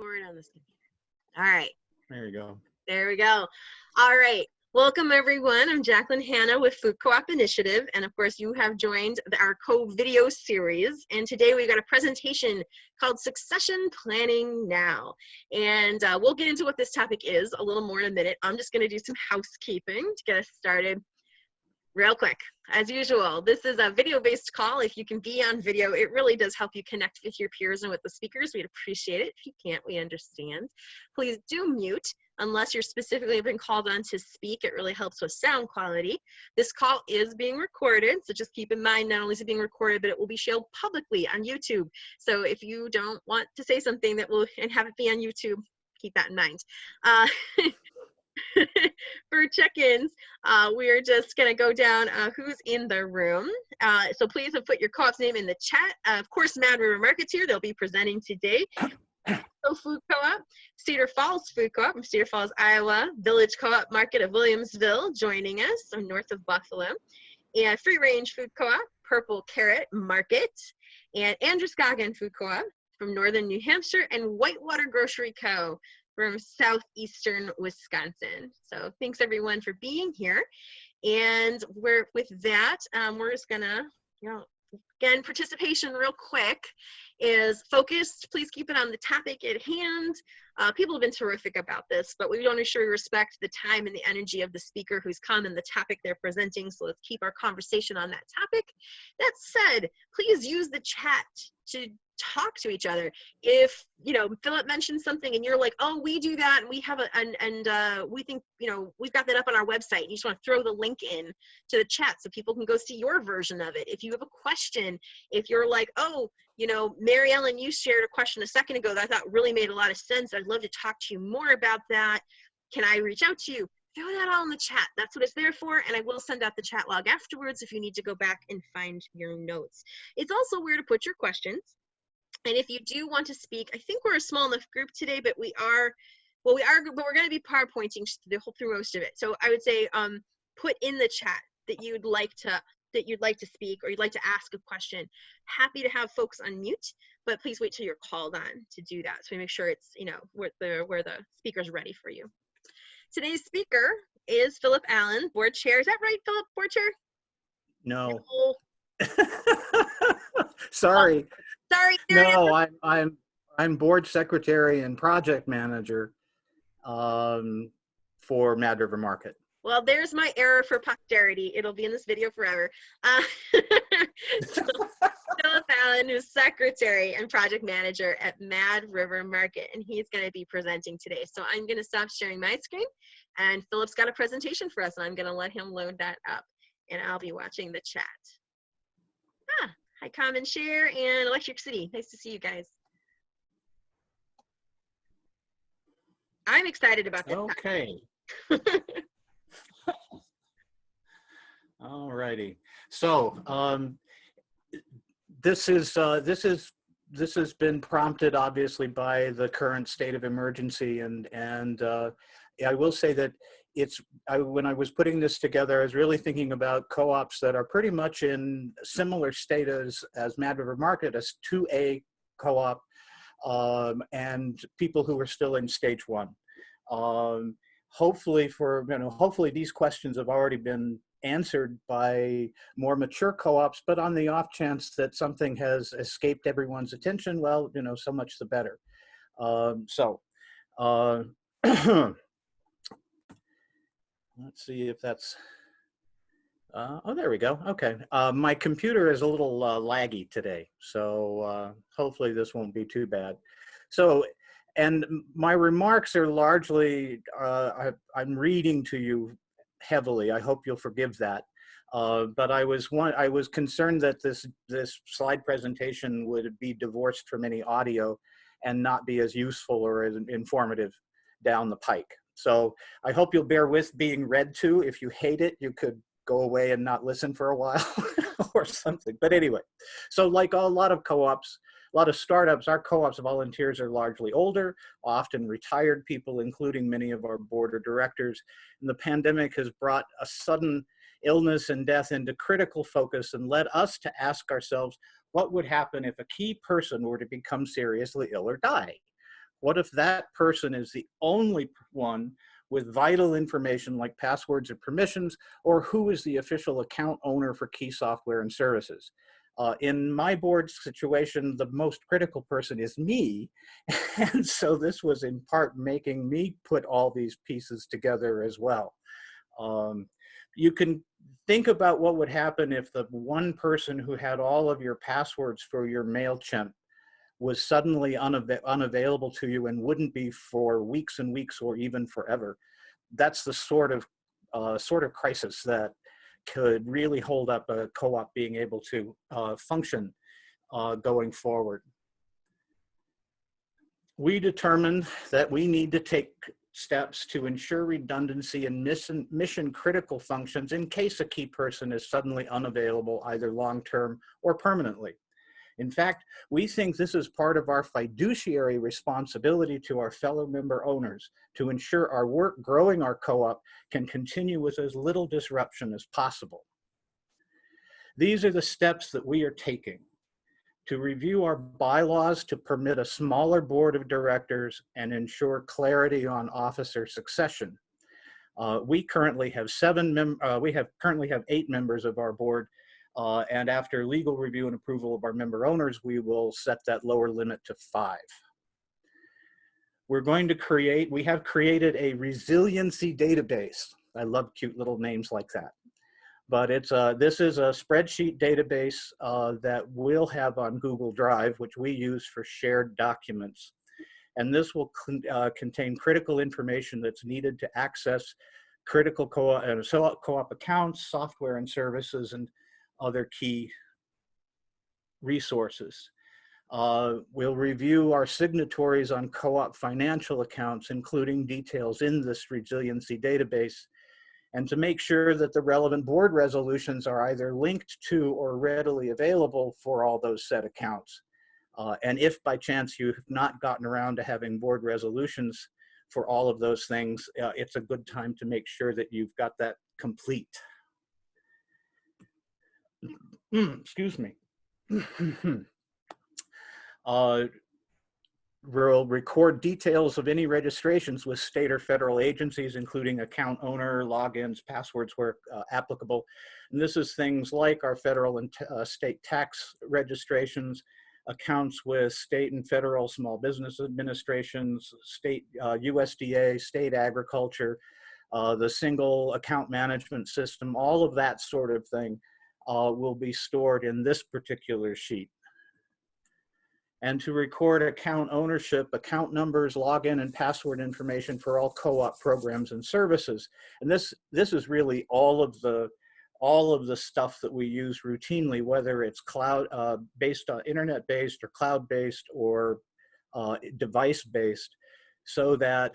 record on this computer. All right. There you go. There we go. All right. Welcome, everyone. I'm Jacqueline Hanna with Food Co-op Initiative. And of course, you have joined our COVIDeo series. And today we've got a presentation called Succession Planning Now. And we'll get into what this topic is a little more in a minute. I'm just going to do some housekeeping to get us started real quick. As usual, this is a video-based call. If you can be on video, it really does help you connect with your peers and with the speakers. We'd appreciate it. If you can't, we understand. Please do mute unless you're specifically been called on to speak. It really helps with sound quality. This call is being recorded, so just keep in mind not only is it being recorded, but it will be shown publicly on YouTube. So if you don't want to say something that will and have it be on YouTube, keep that in mind. For check-ins, we are just going to go down who's in the room. So please put your co-op's name in the chat. Of course, Mad River Market's here. They'll be presenting today. So Food Co-op, Cedar Falls Food Co-op from Cedar Falls, Iowa, Village Co-op Market of Williamsville joining us, so north of Buffalo, and Free Range Food Co-op, Purple Carrot Market, and Androscoggin Food Co-op from northern New Hampshire, and Whitewater Grocery Co. from southeastern Wisconsin. So thanks everyone for being here. And with that, we're just gonna, again, participation real quick is focused. Please keep it on the topic at hand. People have been terrific about this, but we want to ensure we respect the time and the energy of the speaker who's come and the topic they're presenting. So let's keep our conversation on that topic. That said, please use the chat to talk to each other. If Philip mentioned something and you're like, oh, we do that and we have we think we've got that up on our website, and you just want to throw the link in to the chat so people can go see your version of it. If you have a question, if you're like, oh, Mary Ellen, you shared a question a second ago that I thought really made a lot of sense, I'd love to talk to you more about that, can I reach out to you? Throw that all in the chat. That's what it's there for, and I will send out the chat log afterwards if you need to go back and find your notes. It's also where to put your questions. And if you do want to speak, I think we're a small enough group today, but we're going to be PowerPointing through most of it. So I would say put in the chat that you'd like to speak or you'd like to ask a question. Happy to have folks unmute, but please wait till you're called on to do that. So we make sure it's where the speaker's ready for you. Today's speaker is Philip Allen, board chair. Is that right, Philip, board chair? No. Sorry. Sorry. No, I'm board secretary and project manager for Mad River Market. Well, there's my error for posterity. It'll be in this video forever. So, Philip Allen, who's secretary and project manager at Mad River Market, and he's going to be presenting today. So I'm going to stop sharing my screen, and Philip's got a presentation for us, and I'm going to let him load that up, and I'll be watching the chat. Hi, Common Share and Electric City. Nice to see you guys. I'm excited about this. Okay. All righty. So this has been prompted obviously by the current state of emergency, and I will say that when I was putting this together, I was really thinking about co-ops that are pretty much in similar state as Mad River Market, as 2A co-op, and people who are still in stage 1. Hopefully these questions have already been answered by more mature co-ops, but on the off chance that something has escaped everyone's attention, well, so much the better. Let's see if that's, oh, there we go. Okay. My computer is a little laggy today, so hopefully this won't be too bad. So, and my remarks are largely, I'm reading to you heavily. I hope you'll forgive that. But I was concerned that this slide presentation would be divorced from any audio and not be as useful or as informative down the pike. So I hope you'll bear with being read to. If you hate it, you could go away and not listen for a while or something. But anyway, so like a lot of co-ops, a lot of startups, our co-ops volunteers are largely older, often retired people, including many of our board of directors. And the pandemic has brought a sudden illness and death into critical focus and led us to ask ourselves, what would happen if a key person were to become seriously ill or die? What if that person is the only one with vital information like passwords or permissions, or who is the official account owner for key software and services? In my board situation, the most critical person is me. And so this was in part making me put all these pieces together as well. You can think about what would happen if the one person who had all of your passwords for your MailChimp was suddenly unavailable to you and wouldn't be for weeks and weeks or even forever. That's the sort of crisis that could really hold up a co-op being able to function going forward. We determined that we need to take steps to ensure redundancy in mission critical functions in case a key person is suddenly unavailable, either long-term or permanently. In fact, we think this is part of our fiduciary responsibility to our fellow member owners to ensure our work growing our co-op can continue with as little disruption as possible. These are the steps that we are taking to review our bylaws to permit a smaller board of directors and ensure clarity on officer succession. We currently have 8 members of our board. And after legal review and approval of our member owners, we will set that lower limit to 5. We have created a resiliency database. I love cute little names like that. But this is a spreadsheet database that we'll have on Google Drive, which we use for shared documents. And this will contain critical information that's needed to access critical co-op accounts, software and services, and other key resources. We'll review our signatories on co-op financial accounts, including details in this resiliency database, and to make sure that the relevant board resolutions are either linked to or readily available for all those set accounts. And if by chance you have not gotten around to having board resolutions for all of those things, it's a good time to make sure that you've got that complete. Excuse me. We'll record details of any registrations with state or federal agencies, including account owner, logins, passwords where applicable. And this is things like our federal and state tax registrations, accounts with state and federal small business administrations, state USDA, state agriculture, the single account management system, all of that sort of thing will be stored in this particular sheet. And to record account ownership, account numbers, login, and password information for all co-op programs and services. And this is really all of the stuff that we use routinely, whether it's cloud based on internet-based or cloud-based or device-based, so that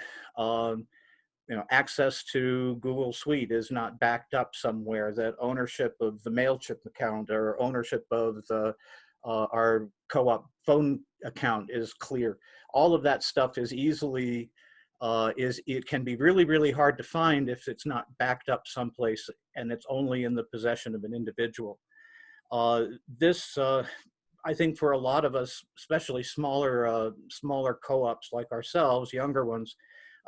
access to Google Suite is not backed up somewhere, that ownership of the MailChimp account or ownership of the our co-op phone account is clear. All of that stuff is easily, it can be really, really hard to find if it's not backed up someplace and it's only in the possession of an individual. I think for a lot of us, especially smaller co-ops like ourselves, younger ones,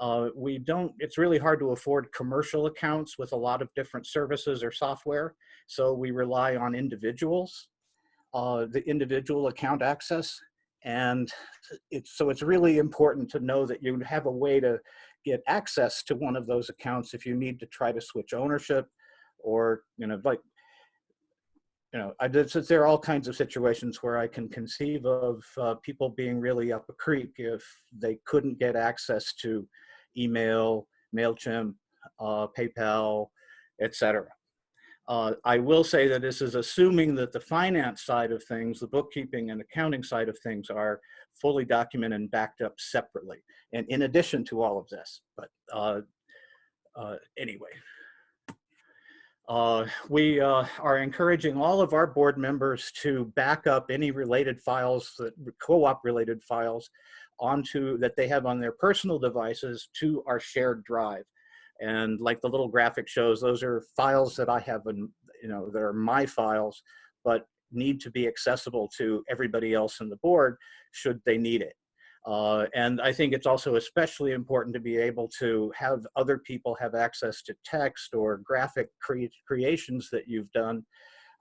it's really hard to afford commercial accounts with a lot of different services or software. So we rely on individuals. The individual account access, and it's really important to know that you have a way to get access to one of those accounts if you need to try to switch ownership, or there are all kinds of situations where I can conceive of people being really up a creek if they couldn't get access to email, MailChimp, PayPal, etc. I will say that this is assuming that the finance side of things, the bookkeeping and accounting side of things, are fully documented and backed up separately, and in addition to all of this. But anyway, we are encouraging all of our board members to back up any related files, co-op related files, that they have on their personal devices to our shared drive. And like the little graphic shows, those are files that I have, that are my files, but need to be accessible to everybody else in the board should they need it. And I think it's also especially important to be able to have other people have access to text or graphic creations that you've done,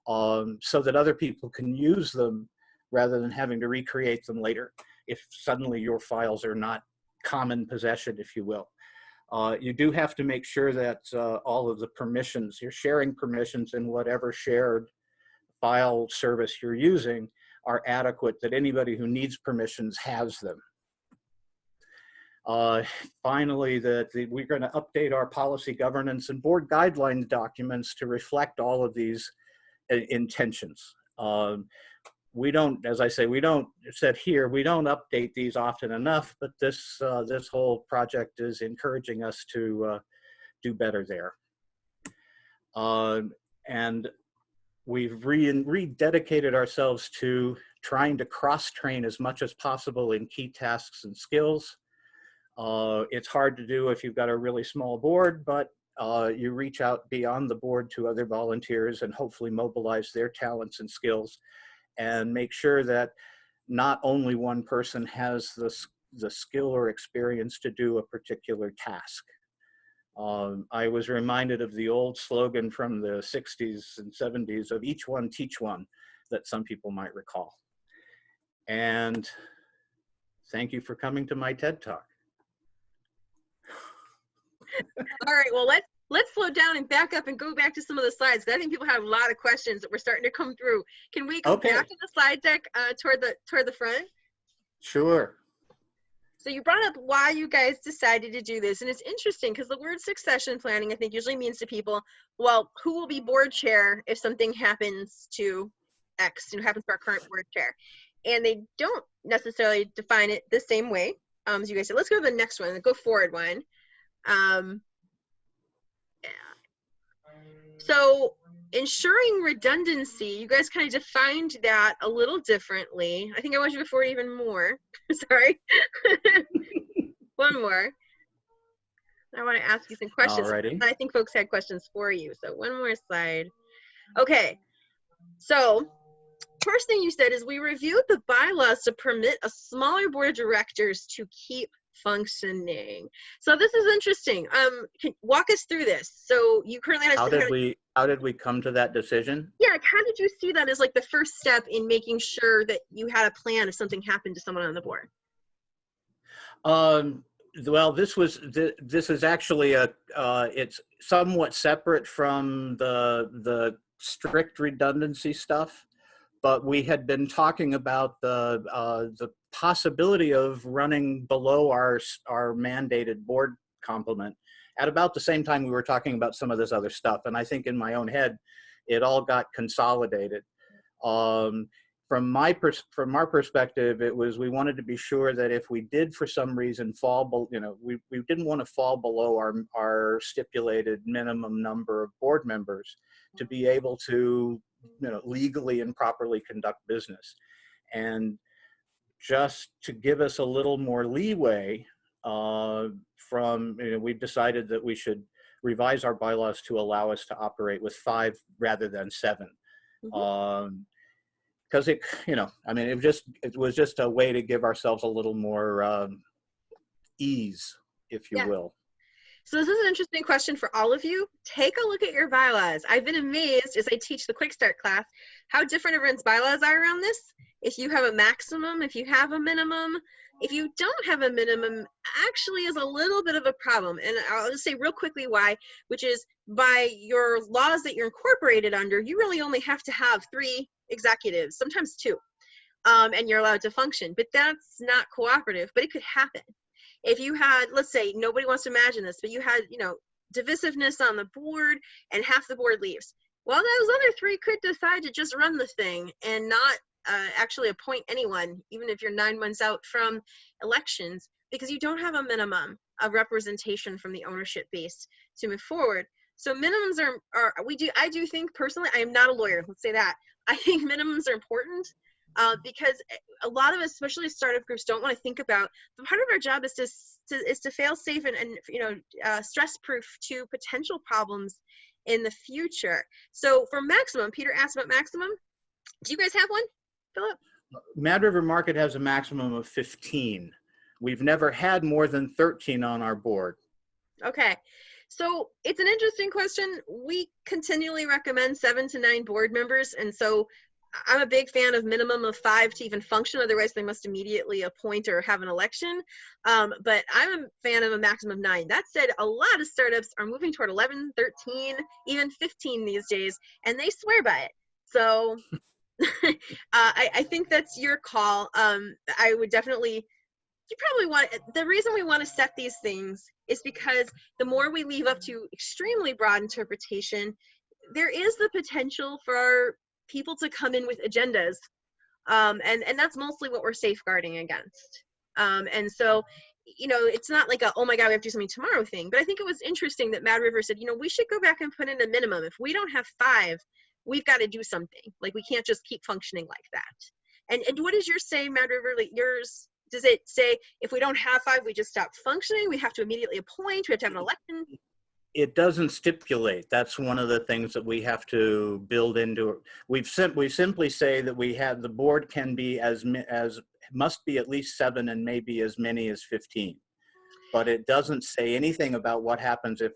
so that other people can use them rather than having to recreate them later if suddenly your files are not common possession, if you will. You do have to make sure that all of the permissions, your sharing permissions in whatever shared file service you're using are adequate, that anybody who needs permissions has them. Finally, we're going to update our policy governance and board guidelines documents to reflect all of these intentions. We don't, as I say, we don't update these often enough, but this whole project is encouraging us to do better there. And we've rededicated ourselves to trying to cross-train as much as possible in key tasks and skills. It's hard to do if you've got a really small board, but you reach out beyond the board to other volunteers and hopefully mobilize their talents and skills and make sure that not only one person has the skill or experience to do a particular task. I was reminded of the old slogan from the 60s and 70s of each one teach one, that some people might recall. And thank you for coming to my TED Talk. All right, well, let's slow down and back up and go back to some of the slides, because I think people have a lot of questions that we're starting to come through. Can we go back to the slide deck toward the front? Sure. So you brought up why you guys decided to do this, and it's interesting because the word succession planning, I think, usually means to people, well, who will be board chair if something happens to X, happens to our current board chair? And they don't necessarily define it the same way as you guys said. Let's go to the next one, the go forward one. So ensuring redundancy, you guys kind of defined that a little differently. I think I want you to forward even more. Sorry. One more. I want to ask you some questions. Alrighty. I think folks had questions for you. So one more slide. Okay. So first thing you said is we reviewed the bylaws to permit a smaller board of directors to keep functioning. So this is interesting. Walk us through this. So you currently have how did we come to that decision? Yeah, how did you see that as like the first step in making sure that you had a plan if something happened to someone on the board? Well, this is actually it's somewhat separate from the strict redundancy stuff, but we had been talking about the possibility of running below our mandated board complement at about the same time we were talking about some of this other stuff. And I think in my own head, it all got consolidated. From our perspective, it was, we wanted to be sure that if we did for some reason fall, we didn't want to fall below our stipulated minimum number of board members to be able to, legally and properly conduct business. And just to give us a little more leeway, we've decided that we should revise our bylaws to allow us to operate with 5 rather than 7. Mm-hmm. Because it was just a way to give ourselves a little more ease, if you will. So this is an interesting question for all of you. Take a look at your bylaws. I've been amazed as I teach the Quick Start class how different everyone's bylaws are around this. If you have a maximum, if you have a minimum, if you don't have a minimum, actually is a little bit of a problem. And I'll just say real quickly why, which is by your laws that you're incorporated under, you really only have to have 3 executives, sometimes 2, and you're allowed to function. But that's not cooperative, but it could happen. If you had, let's say, nobody wants to imagine this, but you had, divisiveness on the board and half the board leaves. Well, those other 3 could decide to just run the thing and not actually appoint anyone, even if you're 9 months out from elections, because you don't have a minimum of representation from the ownership base to move forward. So minimums I do think personally, I am not a lawyer, let's say that. I think minimums are important because a lot of us, especially startup groups, don't want to think about, but part of our job is to fail safe and stress-proof to potential problems in the future. So for maximum, Peter asked about maximum. Do you guys have one, Philip? Mad River Market has a maximum of 15. We've never had more than 13 on our board. Okay. So it's an interesting question. We continually recommend 7 to 9 board members. And so I'm a big fan of minimum of 5 to even function. Otherwise, they must immediately appoint or have an election. But I'm a fan of a maximum of 9. That said, a lot of startups are moving toward 11, 13, even 15 these days, and they swear by it. So I think that's your call. I would definitely, you probably want, the reason we want to set these things is because the more we leave up to extremely broad interpretation, there is the potential for people to come in with agendas. And that's mostly what we're safeguarding against. And so, you know, it's not like a, oh my God, we have to do something tomorrow thing. But I think it was interesting that Mad River said, you know, we should go back and put in a minimum. If we don't have 5, we've got to do something. Like, we can't just keep functioning like that. And what does yours say, Mad River? Like, yours, does it say if we don't have 5, we just stop functioning? We have to immediately appoint? We have to have an election? It doesn't stipulate. That's one of the things that we have to build into it. We simply say that we have, the board can be as must be at least 7 and maybe as many as 15. But it doesn't say anything about what happens if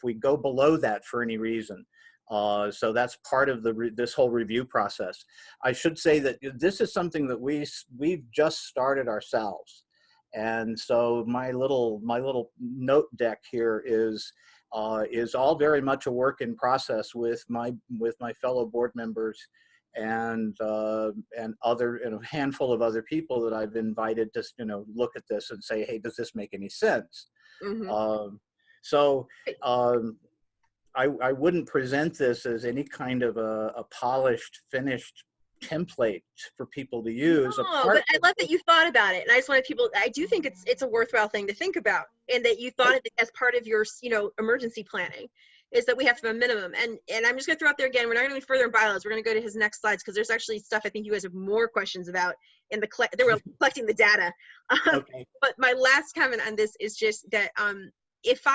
we go below that for any reason. So that's part of this whole review process. I should say that this is something that we've just started ourselves, and so my little note deck here is all very much a work in process with my fellow board members and a handful of other people that I've invited to look at this and say, hey, does this make any sense? Mm-hmm. I wouldn't present this as any kind of a polished, finished template for people to use. No, but I love that you thought about it. And I just wanted people, I do think it's a worthwhile thing to think about, and that you thought it as part of your, you know, emergency planning, is that we have to have a minimum. And I'm just going to throw out there again, we're not going to go further in bylaws. We're going to go to his next slides, because there's actually stuff I think you guys have more questions about in the, they were collecting the data. Okay. But my last comment on this is just that, if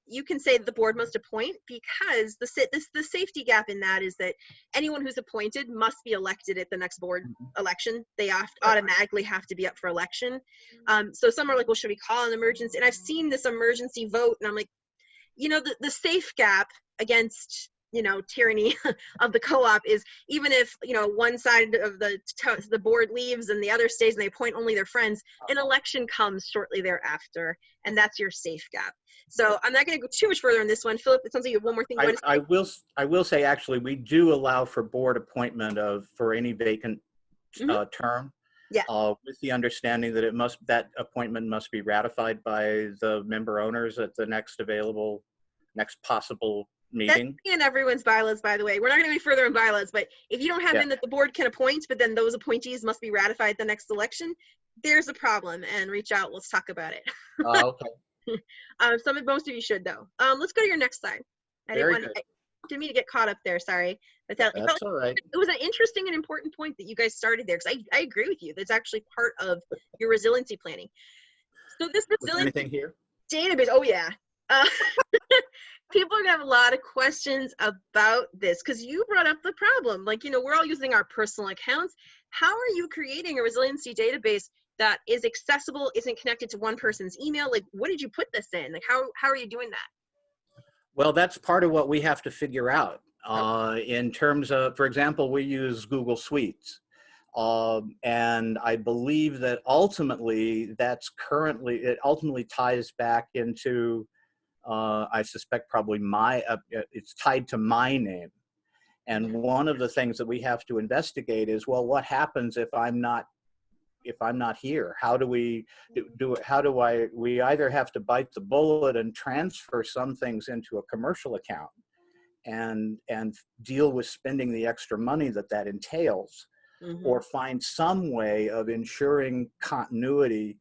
you can say that the board must appoint, because the safety gap in that is that anyone who's appointed must be elected at the next board election. They automatically have to be up for election. So some are like, well, should we call an emergency? And I've seen this emergency vote, and I'm like, you know, the safe gap against, you know, tyranny of the co-op is, even if, you know, one side of the board leaves and the other stays and they appoint only their friends, an election comes shortly thereafter, and that's your safe gap. So I'm not going to go too much further on this one. Philip, it sounds like you have one more thing. I will say, actually, we do allow for board appointment for any vacant term. Yeah. With the understanding that that appointment must be ratified by the member owners at the next possible meeting. That's in everyone's bylaws, by the way. We're not going to go further in bylaws, but if you don't have in that the board can appoint, but then those appointees must be ratified at the next election, there's a problem, and reach out. Let's talk about it. Okay. Most of you should, though. Let's go to your next slide. I didn't mean to get caught up there. Sorry. But that's all right. It was an interesting and important point that you guys started there, because I agree with you. That's actually part of your resiliency planning. So this resiliency database, oh yeah. People are gonna have a lot of questions about this, because you brought up the problem. Like, you know, we're all using our personal accounts. How are you creating a resiliency database that is accessible, isn't connected to one person's email? Like, what did you put this in? Like, how are you doing that? Well, that's part of what we have to figure out. In terms of, for example, we use Google Suites. And I believe that ultimately it ultimately ties back into, I suspect probably it's tied to my name. And one of the things that we have to investigate is, well, what happens if I'm not here? How do we do it? We either have to bite the bullet and transfer some things into a commercial account and deal with spending the extra money that entails, or find some way of ensuring continuity,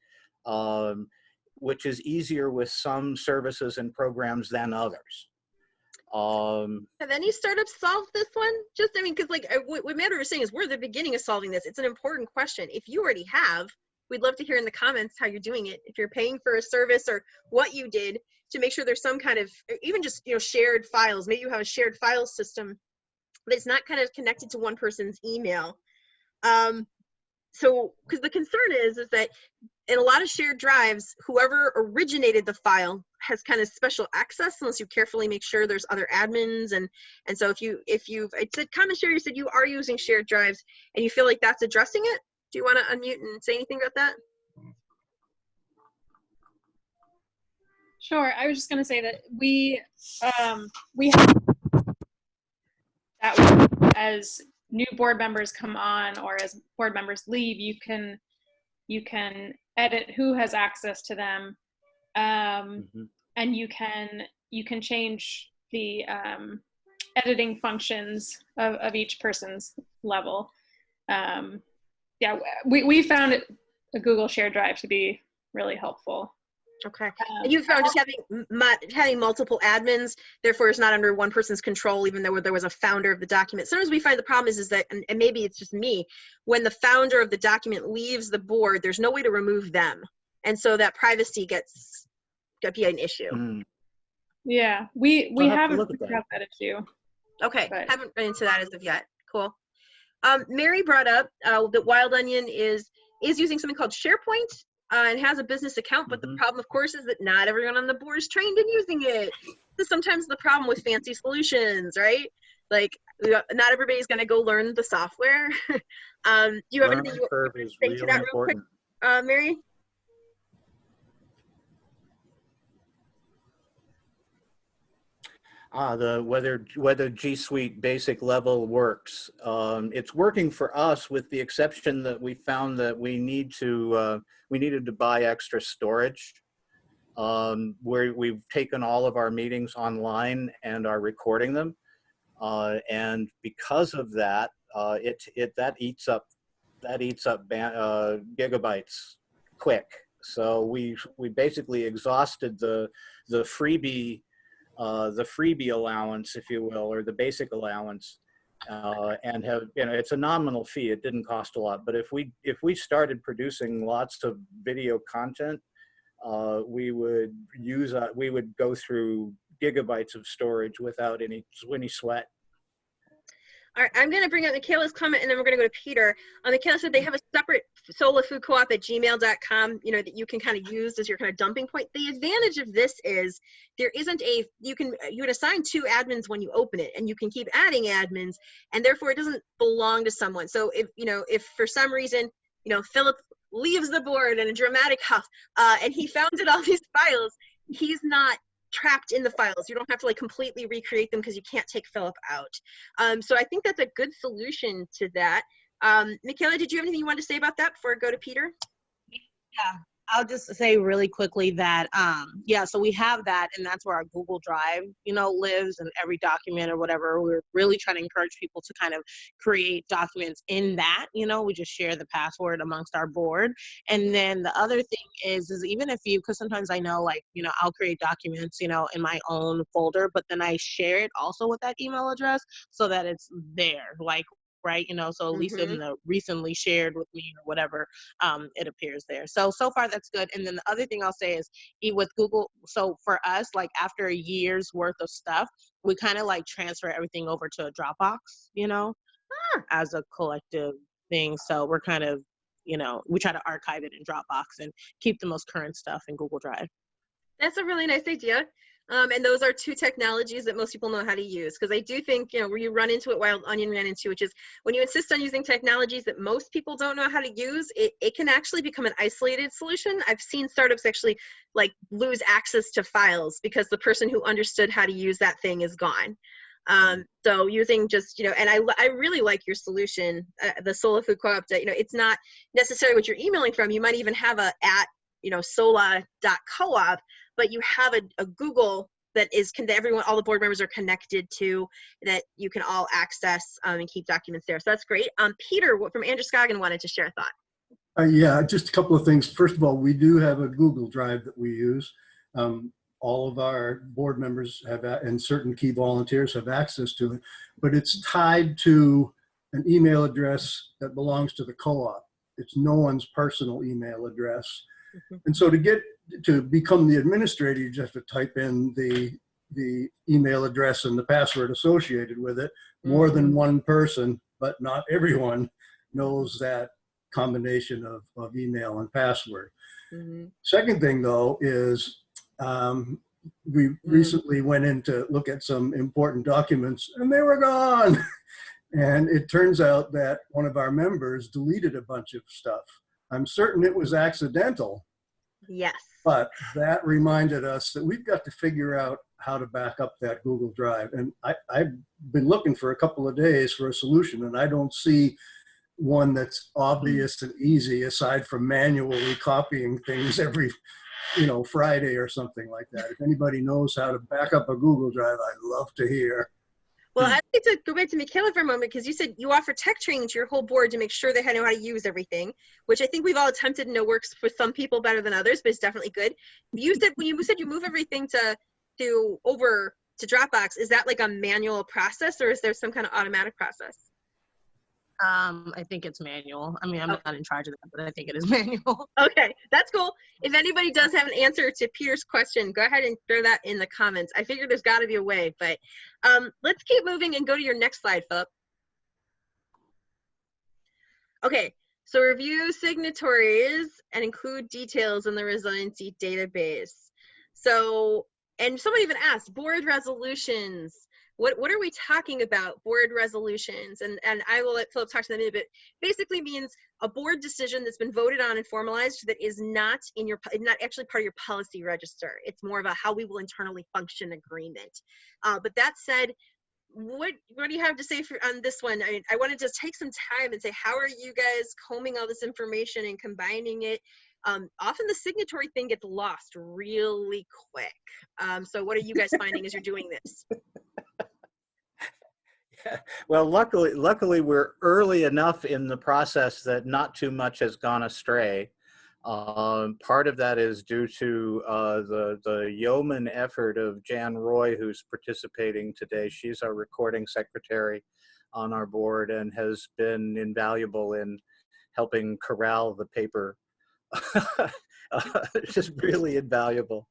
which is easier with some services and programs than others. Have any startups solved this one? Just, I mean, because like what Amanda was saying is we're at the beginning of solving this. It's an important question. If you already have, we'd love to hear in the comments how you're doing it. If you're paying for a service, or what you did to make sure there's some kind of, even just, you know, shared files. Maybe you have a shared file system, but it's not kind of connected to one person's email. So, because the concern is that in a lot of shared drives, whoever originated the file has kind of special access unless you carefully make sure there's other admins. And so if you've, it said common share, you said you are using shared drives and you feel like that's addressing it. Do you want to unmute and say anything about that? Sure. I was just going to say that we have that as new board members come on or as board members leave, you can edit who has access to them, and you can change the editing functions of each person's level. Yeah, we found a Google Shared Drive to be really helpful. Okay. And you found just having multiple admins, therefore it's not under one person's control, even though there was a founder of the document. Sometimes we find the problem is that, and maybe it's just me, when the founder of the document leaves the board, there's no way to remove them. And so that privacy could be an issue. Yeah, we haven't looked at that issue. Okay, haven't run into that as of yet. Cool. Mary brought up that Wild Onion is using something called SharePoint. And has a business account, but the problem, of course, is that not everyone on the board is trained in using it. This is sometimes the problem with fancy solutions, right? Like, not everybody's going to go learn the software. Do you have anything you want to say to that real quick, Mary? Whether G Suite basic level works. It's working for us, with the exception that we found that we needed to buy extra storage. Where we've taken all of our meetings online and are recording them, and because of that, that eats up gigabytes quick. So we basically exhausted the freebie allowance, if you will, or the basic allowance, and have, it's a nominal fee. It didn't cost a lot, but if we started producing lots of video content, we would go through gigabytes of storage without any sweat. All right, I'm going to bring up Michaela's comment, and then we're going to go to Peter. Michaela said they have a separate solofoodcoop@gmail.com, that you can kind of use as your kind of dumping point. The advantage of this is there isn't you would assign 2 admins when you open it, and you can keep adding admins, and therefore it doesn't belong to someone. So if for some reason, Philip leaves the board in a dramatic huff, and he founded all these files, he's not trapped in the files. You don't have to like completely recreate them because you can't take Philip out. So I think that's a good solution to that. Michaela, did you have anything you wanted to say about that before I go to Peter? Yeah, I'll just say really quickly that, yeah, so we have that, and that's where our Google Drive, lives, and every document or whatever. We're really trying to encourage people to kind of create documents in that, we just share the password amongst our board. And then the other thing is even if because sometimes I know, I'll create documents, in my own folder, but then I share it also with that email address so that it's there, right? So at least in the recently shared with me or whatever, it appears there. So far that's good. And then the other thing I'll say is with Google, so for us, after a year's worth of stuff, we kind of transfer everything over to a Dropbox, as a collective thing. So we're kind of, we try to archive it in Dropbox and keep the most current stuff in Google Drive. That's a really nice idea. And those are 2 technologies that most people know how to use, because I do think, where you run into it, Wild Onion ran into, which is when you insist on using technologies that most people don't know how to use, it can actually become an isolated solution. I've seen startups actually lose access to files because the person who understood how to use that thing is gone. So using just, and I really like your solution, the Sola Food Co-op, it's not necessarily what you're emailing from. You might even have sola.coop, but you have a Google that all the board members are connected to, that you can all access and keep documents there. So that's great. Peter from Andrew Scoggin wanted to share a thought. Yeah, just a couple of things. First of all, we do have a Google Drive that we use. All of our board members have, and certain key volunteers have access to it, but it's tied to an email address that belongs to the co-op. It's no one's personal email address. And so to become the administrator, you just have to type in the email address and the password associated with it. More than one person, but not everyone, knows that combination of email and password. Mm-hmm. Second thing, though, is we recently went in to look at some important documents and they were gone. And it turns out that one of our members deleted a bunch of stuff. I'm certain it was accidental. Yes. But that reminded us that we've got to figure out how to back up that Google Drive. And I've been looking for a couple of days for a solution, and I don't see one that's obvious and easy aside from manually copying things every, Friday or something like that. If anybody knows how to back up a Google Drive, I'd love to hear. Well, I'd like to go back to Michaela for a moment, because you said you offer tech training to your whole board to make sure they know how to use everything, which I think we've all attempted and know works for some people better than others, but it's definitely good. You said when you said you move everything over to Dropbox, is that like a manual process, or is there some kind of automatic process? I think it's manual. I mean, I'm not in charge of that, but I think it is manual. Okay, that's cool. If anybody does have an answer to Peter's question, go ahead and throw that in the comments. I figure there's got to be a way, but let's keep moving and go to your next slide, Philip. Okay, so review signatories and include details in the Resiliency Database. So, and someone even asked, board resolutions. What are we talking about, board resolutions? And I will let Philip talk to them in a bit. Basically means a board decision that's been voted on and formalized that is not actually part of your policy register. It's more of a how we will internally function agreement. But that said, what do you have to say on this one? I want to just take some time and say, how are you guys combing all this information and combining it? Often the signatory thing gets lost really quick. So what are you guys finding as you're doing this? Well, luckily we're early enough in the process that not too much has gone astray. Part of that is due to the yeoman effort of Jan Roy, who's participating today. She's our recording secretary on our board and has been invaluable in helping corral the paper. Just really invaluable.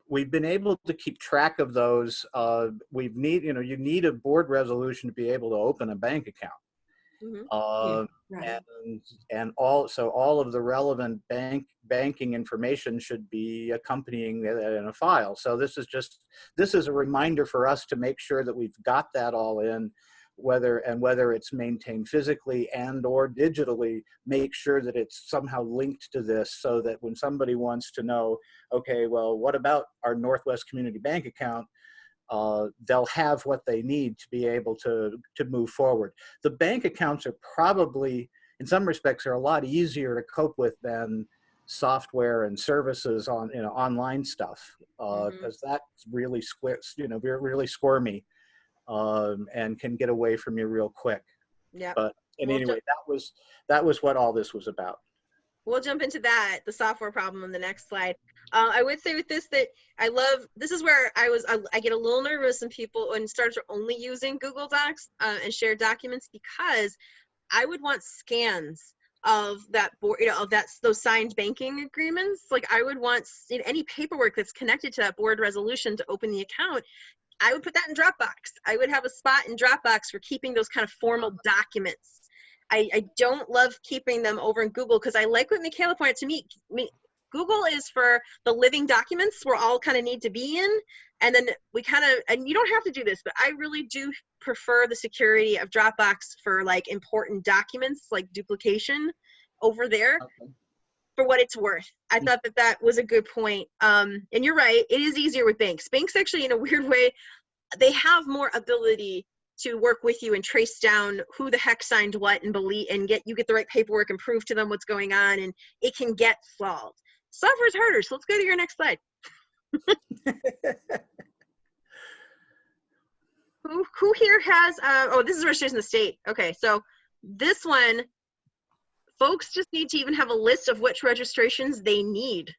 We've been able to keep track of those. You need a board resolution to be able to open a bank account. Mm-hmm. And also all of the relevant banking information should be accompanying it in a file. So this is a reminder for us to make sure that we've got that all in, whether it's maintained physically and or digitally, make sure that it's somehow linked to this, so that when somebody wants to know, okay, well, what about our Northwest Community Bank account? They'll have what they need to be able to move forward. The bank accounts are probably, in some respects, are a lot easier to cope with than software and services on online stuff, because that's really really squirmy, and can get away from you real quick. Yeah. But anyway, that was what all this was about. We'll jump into that, the software problem on the next slide. I would say with this that this is where I get a little nervous when startups are only using Google Docs and shared documents, because I would want scans of that board, those signed banking agreements. Like I would want any paperwork that's connected to that board resolution to open the account. I would put that in Dropbox. I would have a spot in Dropbox for keeping those kind of formal documents. I don't love keeping them over in Google, because I like what Michaela pointed to me. Google is for the living documents we're all kind of need to be in. And then and you don't have to do this, but I really do prefer the security of Dropbox for like important documents, like duplication over there. Okay. For what it's worth. I thought that was a good point. And you're right, it is easier with banks. Banks actually, in a weird way, they have more ability to work with you and trace down who the heck signed what and get the right paperwork and prove to them what's going on, and it can get solved. Software's harder, so let's go to your next slide. Who here has, this is registration in the state. Okay, so this one, folks just need to even have a list of which registrations they need.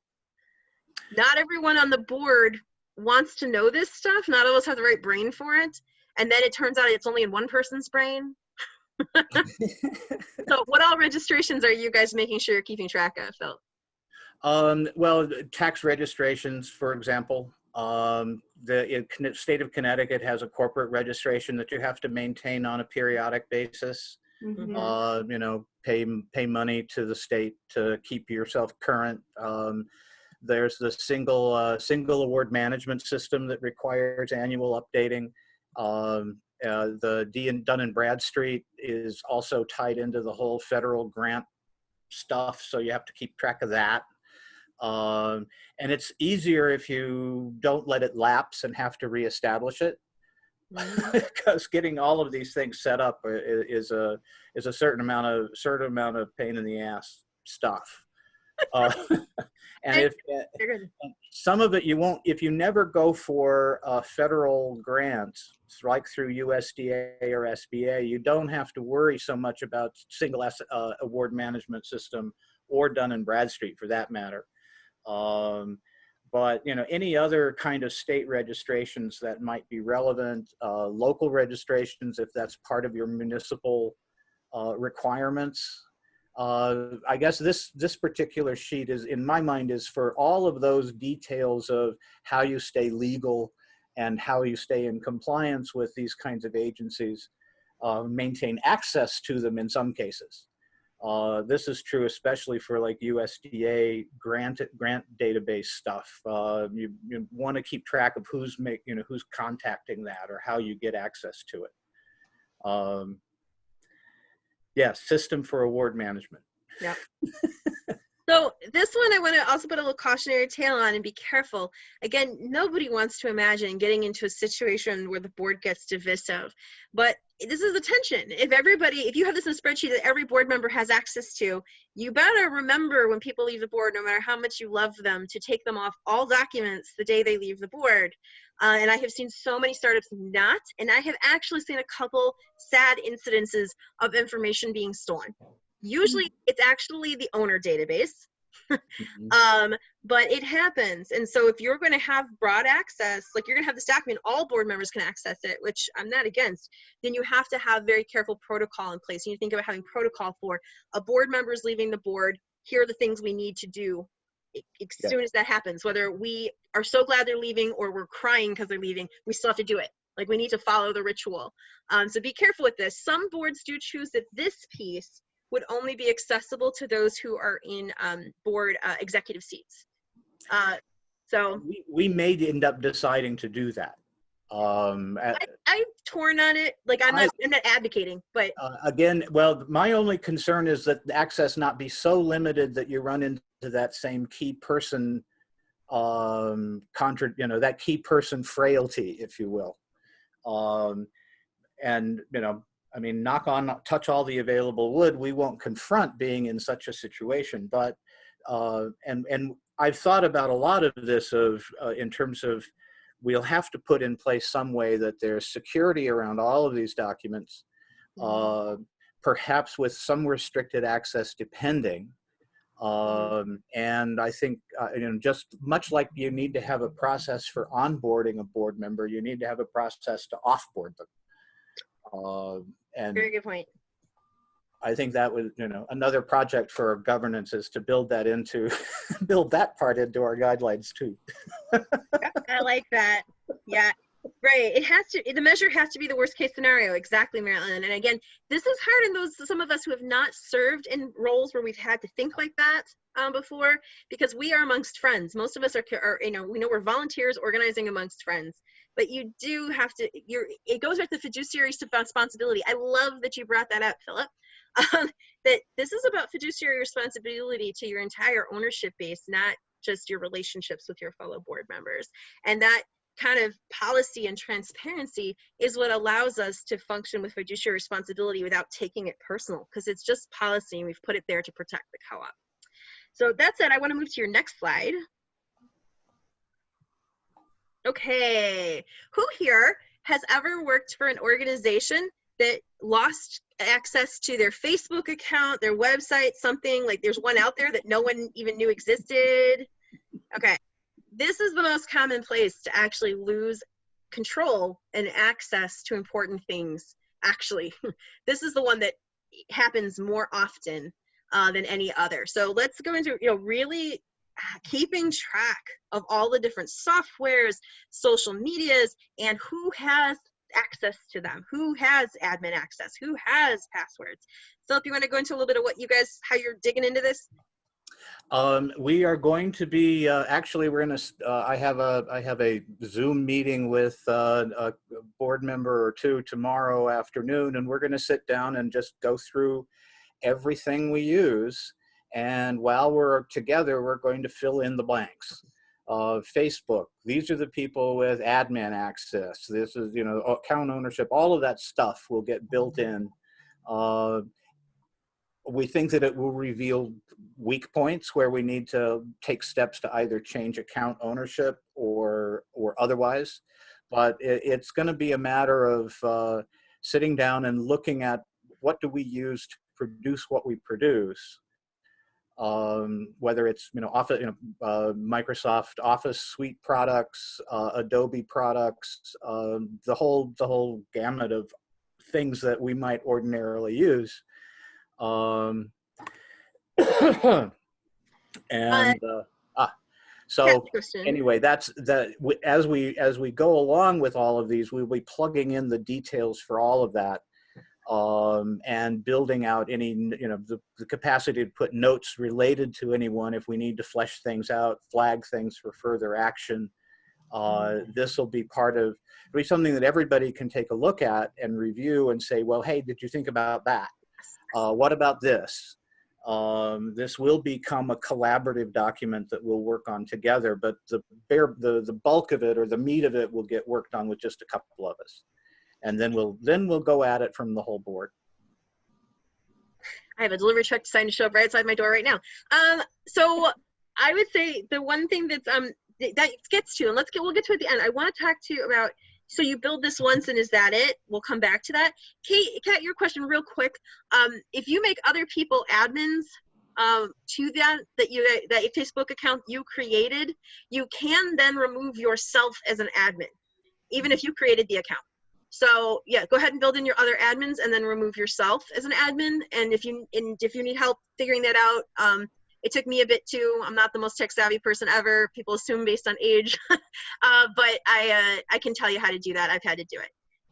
Not everyone on the board wants to know this stuff. Not all of us have the right brain for it. And then it turns out it's only in one person's brain. So what all registrations are you guys making sure you're keeping track of, Phil? Well, tax registrations, for example, The state of Connecticut has a corporate registration that you have to maintain on a periodic basis. You know, pay money to the state to keep yourself current. There's the single award management system that requires annual updating. The Dun & Bradstreet is also tied into the whole federal grant stuff, so you have to keep track of that. And it's easier if you don't let it lapse and have to reestablish it, because getting all of these things set up is a certain amount of pain in the ass stuff. And if some of it you won't, if you never go for federal grants, like through USDA or SBA, you don't have to worry so much about single award management system or Dun & Bradstreet for that matter. But you know, any other kind of state registrations that might be relevant, local registrations if that's part of your municipal requirements. I guess this particular sheet is, in my mind, is for all of those details of how you stay legal and how you stay in compliance with these kinds of agencies, maintain access to them in some cases. This is true especially for like USDA grant database stuff. You want to keep track of who's contacting that or how you get access to it. Yeah, system for award management. Yep. So this one I want to also put a little cautionary tale on and be careful. Again, nobody wants to imagine getting into a situation where the board gets divisive, but this is the tension. If you have this in a spreadsheet that every board member has access to, you better remember when people leave the board, no matter how much you love them, to take them off all documents the day they leave the board. And I have seen so many startups not, and I have actually seen a couple sad incidences of information being stolen. Usually it's actually the owner database, but it happens. And so if you're going to have broad access, like you're going to have this document, all board members can access it, which I'm not against, then you have to have very careful protocol in place. You need to think about having protocol for a board member's leaving the board. Here are the things we need to do as soon as that happens, whether we are so glad they're leaving or we're crying because they're leaving, we still have to do it. Like, we need to follow the ritual. So be careful with this. Some boards do choose that this piece would only be accessible to those who are in board executive seats. So we may end up deciding to do that. I'm torn on it. Like, I'm not advocating, but again, well, my only concern is that the access not be so limited that you run into that same key person, that key person frailty, if you will. And I mean, touch all the available wood, we won't confront being in such a situation. But and I've thought about a lot of this in terms of, we'll have to put in place some way that there's security around all of these documents, perhaps with some restricted access depending. And I think, just much like you need to have a process for onboarding a board member, you need to have a process to offboard them. And very good point. I think that was, another project for our governance is to build that part into our guidelines too. I like that. Yeah, right. The measure has to be the worst case scenario. Exactly, Marilyn. And again, this is hard in some of us who have not served in roles where we've had to think like that before, because we are amongst friends. Most of us are, we know we're volunteers organizing amongst friends. But you do have to, it goes back to fiduciary responsibility. I love that you brought that up, Philip. That this is about fiduciary responsibility to your entire ownership base, not just your relationships with your fellow board members. And that kind of policy and transparency is what allows us to function with fiduciary responsibility without taking it personal, because it's just policy and we've put it there to protect the co-op. So that said, I want to move to your next slide. Okay, who here has ever worked for an organization that lost access to their Facebook account, their website, something like, there's one out there that no one even knew existed? Okay, this is the most common place to actually lose control and access to important things. Actually, this is the one that happens more often than any other. So let's go into, really keeping track of all the different softwares, social medias, and who has access to them, who has admin access, who has passwords. So if you want to go into a little bit of what you guys, how you're digging into this. We are going to be, actually, we're going to, I have a Zoom meeting with a board member or two tomorrow afternoon, and we're going to sit down and just go through everything we use. And while we're together, we're going to fill in the blanks. Facebook, these are the people with admin access. This is, account ownership, all of that stuff will get built in. We think that it will reveal weak points where we need to take steps to either change account ownership or otherwise. But it's going to be a matter of sitting down and looking at what do we use to produce what we produce. Whether it's Office, Microsoft Office suite products, Adobe products, the whole gamut of things that we might ordinarily use. So anyway, that's that. As we go along with all of these, we'll be plugging in the details for all of that. And building out any, the capacity to put notes related to anyone if we need to flesh things out, flag things for further action. This will be it'll be something that everybody can take a look at and review and say, well, hey, did you think about that? What about this? This will become a collaborative document that we'll work on together, but the bulk of it or the meat of it will get worked on with just a couple of us. And then we'll go at it from the whole board. I have a delivery truck deciding to show up right outside my door right now. So I would say the one thing that's that gets to, and we'll get to it at the end. I want to talk to you about. So you build this once, and is that it? We'll come back to that. Kat, your question real quick. If you make other people admins to that Facebook account you created, you can then remove yourself as an admin, even if you created the account. So yeah, go ahead and build in your other admins and then remove yourself as an admin. And if you need help figuring that out, it took me a bit too. I'm not the most tech savvy person ever. People assume based on age, but I can tell you how to do that. I've had to do it.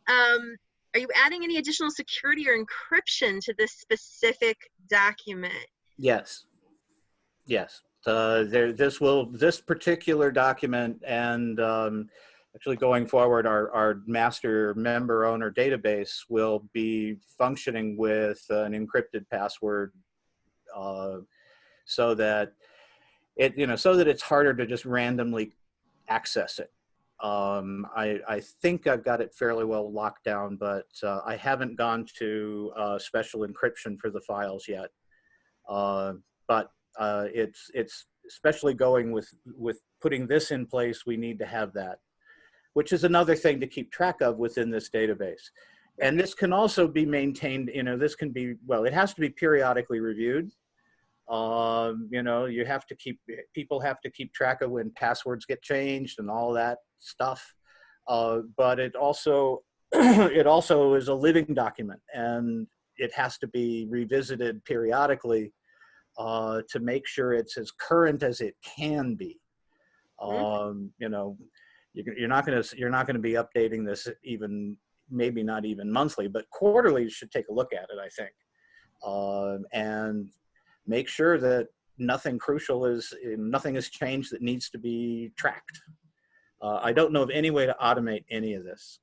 Are you adding any additional security or encryption to this specific document? Yes. Yes. This particular document and actually going forward, our master member owner database will be functioning with an encrypted password, so that it's harder to just randomly access it. I think I've got it fairly well locked down, but I haven't gone to special encryption for the files yet. But it's especially going with putting this in place, we need to have that, which is another thing to keep track of within this database. And this can also be maintained, this can be, well, it has to be periodically reviewed. People have to keep track of when passwords get changed and all that stuff. But it also, it also is a living document, and it has to be revisited periodically to make sure it's as current as it can be. You're not going to be updating this maybe not even monthly, but quarterly you should take a look at it, I think, and make sure that nothing has changed that needs to be tracked. I don't know of any way to automate any of this.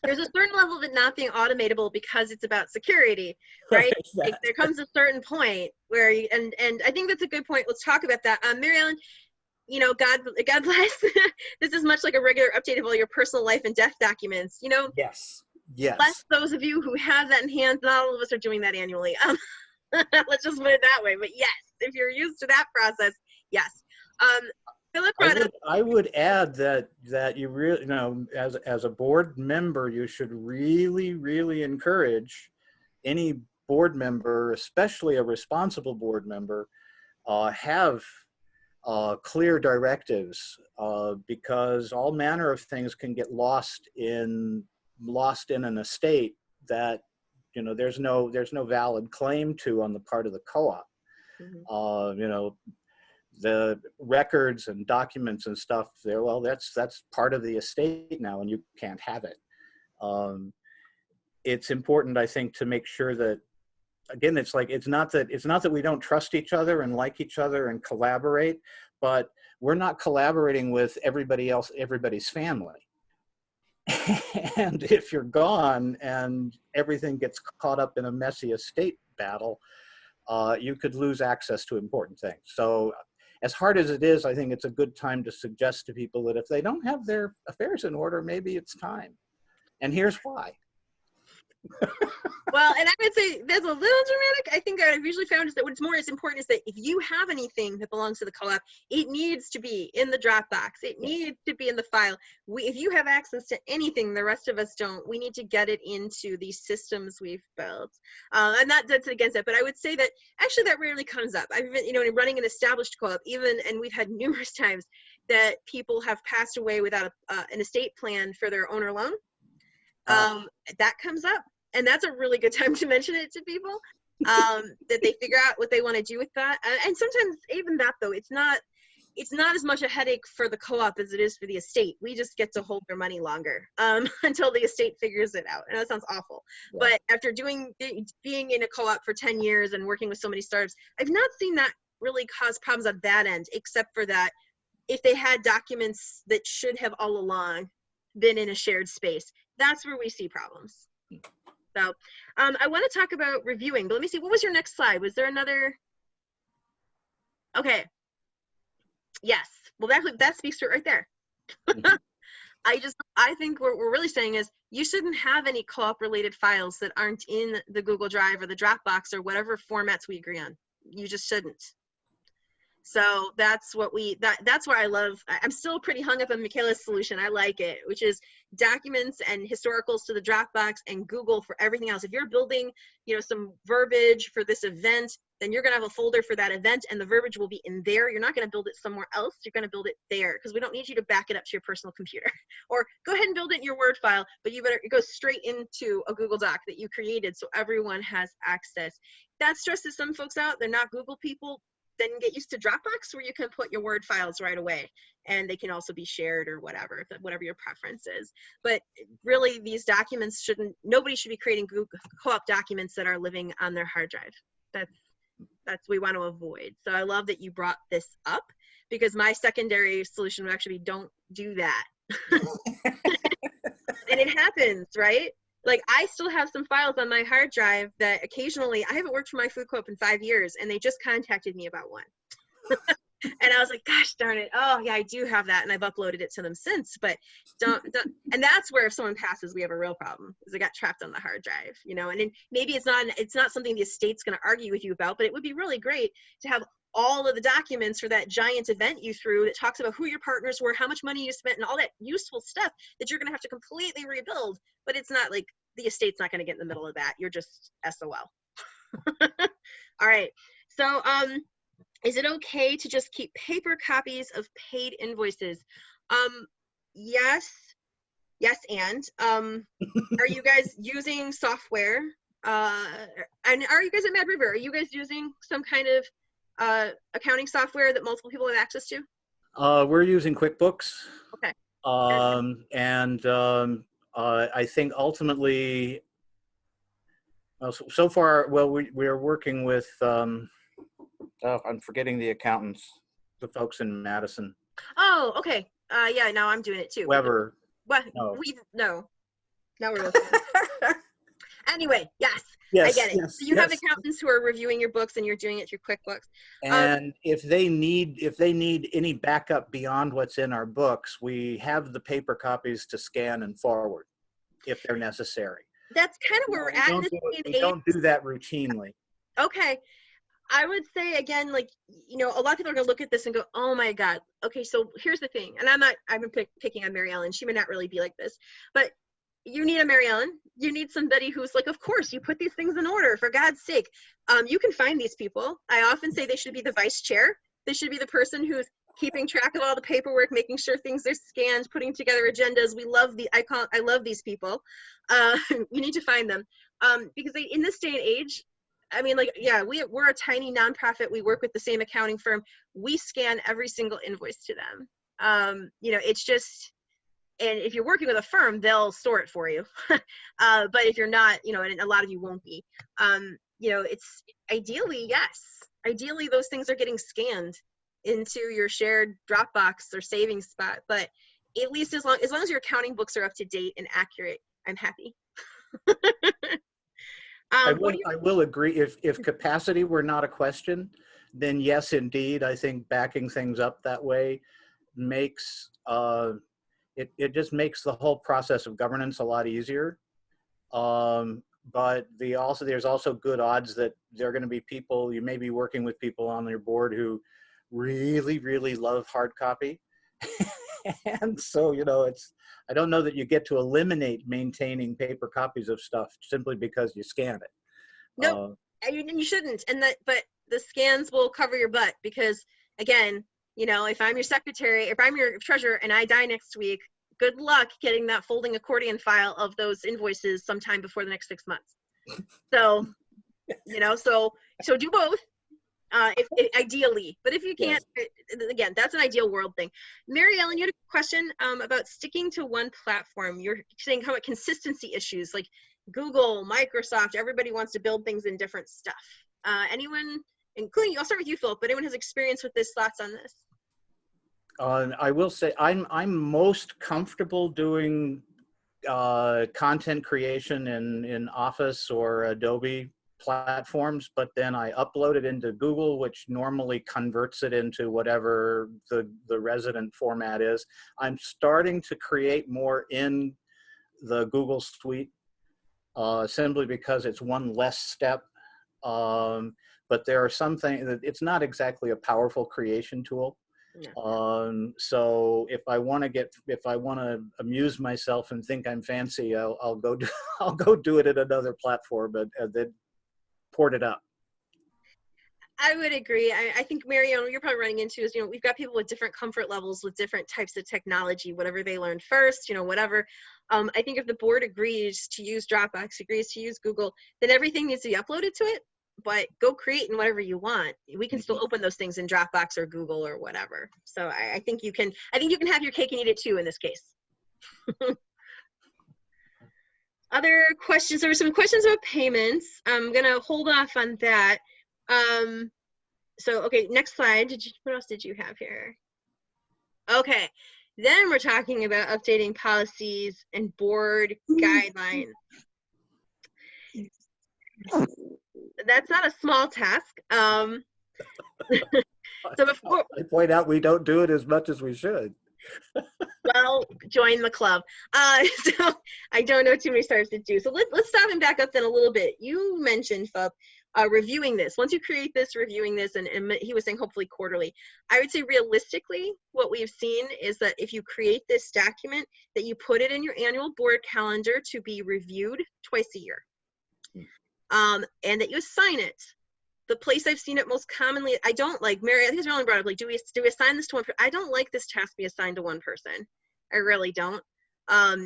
There's a certain level of it not being automatable because it's about security, right? Like, there comes a certain point where and I think that's a good point. Let's talk about that. Mary Ellen, God bless. This is much like a regular update of all your personal life and death documents. Yes. Bless those of you who have that in hand. Not all of us are doing that annually. Let's just put it that way. But yes, if you're used to that process, yes. Philip, I would add that you really, as a board member, you should really encourage any board member, especially a responsible board member, have clear directives, because all manner of things can get lost in an estate that there's no valid claim to on the part of the co-op. the records and documents and stuff there, well, that's part of the estate now, and you can't have it. It's important, I think, to make sure that, again, it's not that we don't trust each other and like each other and collaborate, but we're not collaborating with everybody else, everybody's family. And if you're gone and everything gets caught up in a messy estate battle, you could lose access to important things. So as hard as it is, I think it's a good time to suggest to people that if they don't have their affairs in order, maybe it's time. And here's why. Well, and I would say that's a little dramatic. I think I've usually found is that what's more is important is that if you have anything that belongs to the co-op, it needs to be in the Dropbox. It needs to be in the file. If you have access to anything the rest of us don't, we need to get it into these systems we've built. I'm not that's against it, but I would say that actually that rarely comes up. I've been, running an established co-op, and we've had numerous times that people have passed away without an estate plan for their owner loan. That comes up. And that's a really good time to mention it to people, that they figure out what they want to do with that. And sometimes even that, though, it's not as much a headache for the co-op as it is for the estate. We just get to hold their money longer until the estate figures it out. And that sounds awful. Yeah. But after being in a co-op for 10 years and working with so many startups, I've not seen that really cause problems on that end, except for that if they had documents that should have all along been in a shared space, that's where we see problems. So I want to talk about reviewing, but let me see, what was your next slide? Was there another? Okay. Yes. Well, that speaks to it right there. I think what we're really saying is you shouldn't have any co-op related files that aren't in the Google Drive or the Dropbox or whatever formats we agree on. You just shouldn't. So that's what that's where I love, I'm still pretty hung up on Michaela's solution. I like it, which is documents and historicals to the Dropbox and Google for everything else. If you're building, some verbiage for this event, then you're gonna have a folder for that event and the verbiage will be in there. You're not gonna build it somewhere else. You're gonna build it there because we don't need you to back it up to your personal computer. Or go ahead and build it in your Word file, but you better go straight into a Google Doc that you created so everyone has access. That stresses some folks out. They're not Google people. Then get used to Dropbox where you can put your Word files right away and they can also be shared or whatever your preference is. But really these documents nobody should be creating Google co-op documents that are living on their hard drive. That's we want to avoid. So I love that you brought this up because my secondary solution would actually be don't do that. And it happens, right? Like I still have some files on my hard drive that occasionally, I haven't worked for my food co-op in 5 years and they just contacted me about one. And I was like, gosh darn it. Oh yeah, I do have that. And I've uploaded it to them since, but don't. And that's where if someone passes, we have a real problem because it got trapped on the hard drive, and then maybe it's not something the estate's going to argue with you about, but it would be really great to have all of the documents for that giant event you threw that talks about who your partners were, how much money you spent, and all that useful stuff that you're going to have to completely rebuild. But it's not like the estate's not going to get in the middle of that. You're just SOL. All right. So is it okay to just keep paper copies of paid invoices? Yes. And are you guys using software? And are you guys at Mad River? Are you guys using some kind of accounting software that multiple people have access to? We're using QuickBooks. Okay. I think ultimately, so far, well, we are working with, I'm forgetting the accountants, the folks in Madison. Oh, okay. Yeah, now I'm doing it too. Weber. What? No. No. Now we're looking. Anyway, yes, I get it. So you have accountants who are reviewing your books and you're doing it through QuickBooks. And if they need any backup beyond what's in our books, we have the paper copies to scan and forward if they're necessary. That's kind of where we're at. We don't do that routinely. Okay. I would say again, like, a lot of people are gonna look at this and go, oh my God. Okay, so here's the thing. And I've been picking on Mary Ellen. She may not really be like this, but you need a Mary Ellen. You need somebody who's like, of course, you put these things in order, for God's sake. You can find these people. I often say they should be the vice chair. They should be the person who's keeping track of all the paperwork, making sure things are scanned, putting together agendas. I love these people. You need to find them because in this day and age, I mean, like, yeah, we're a tiny nonprofit. We work with the same accounting firm. We scan every single invoice to them. You know, it's just, and if you're working with a firm, they'll store it for you. But if you're not, you know, and a lot of you won't be, you know, it's ideally, yes, ideally those things are getting scanned into your shared Dropbox or savings spot. But at least as long as your accounting books are up to date and accurate, I'm happy. I will agree. If capacity were not a question, then yes, indeed, I think backing things up that way makes it just makes the whole process of governance a lot easier. But there's also good odds that there are going to be people, you may be working with people on your board who really, really love hard copy. And so, you know, I don't know that you get to eliminate maintaining paper copies of stuff simply because you scan it. No, you shouldn't. But the scans will cover your butt because, again, you know, if I'm your secretary, if I'm your treasurer and I die next week, good luck getting that folding accordion file of those invoices sometime before the next 6 months. So, you know, so do both. If ideally, but if you can't, yes. Again, that's an ideal world thing. Mary Ellen, you had a question about sticking to one platform. You're saying how about consistency issues like Google, Microsoft, everybody wants to build things in different stuff. Anyone, including, I'll start with you, Philip, but anyone has experience with this, thoughts on this? I will say I'm most comfortable doing content creation in Office or Adobe platforms, but then I upload it into Google, which normally converts it into whatever the resident format is. I'm starting to create more in the Google Suite simply because it's one less step. But there are some things that it's not exactly a powerful creation tool. Yeah. So if I want to amuse myself and think I'm fancy, I'll go do it at another platform and then port it up. I would agree. I think, Marianne, you're probably running into is, you know, we've got people with different comfort levels with different types of technology, whatever they learned first, you know, whatever. I think if the board agrees to use Dropbox, agrees to use Google, then everything needs to be uploaded to it, but go create in whatever you want. We can still open those things in Dropbox or Google or whatever. So I think you can have your cake and eat it too in this case. Other questions? There were some questions about payments. I'm gonna hold off on that. So, okay, next slide. What else did you have here? Okay, then we're talking about updating policies and board guidelines. That's not a small task. So before I point out we don't do it as much as we should. Well, join the club. So I don't know too many stars to do. So let's stop and back up then a little bit. You mentioned, Phub, reviewing this. Once you create this, reviewing this, and he was saying hopefully quarterly. I would say realistically, what we've seen is that if you create this document, that you put it in your annual board calendar to be reviewed twice a year. And that you assign it. The place I've seen it most commonly, I don't like, Mary, I think it's really brought up, like, do we assign this to one person? I don't like this task be assigned to one person. I really don't.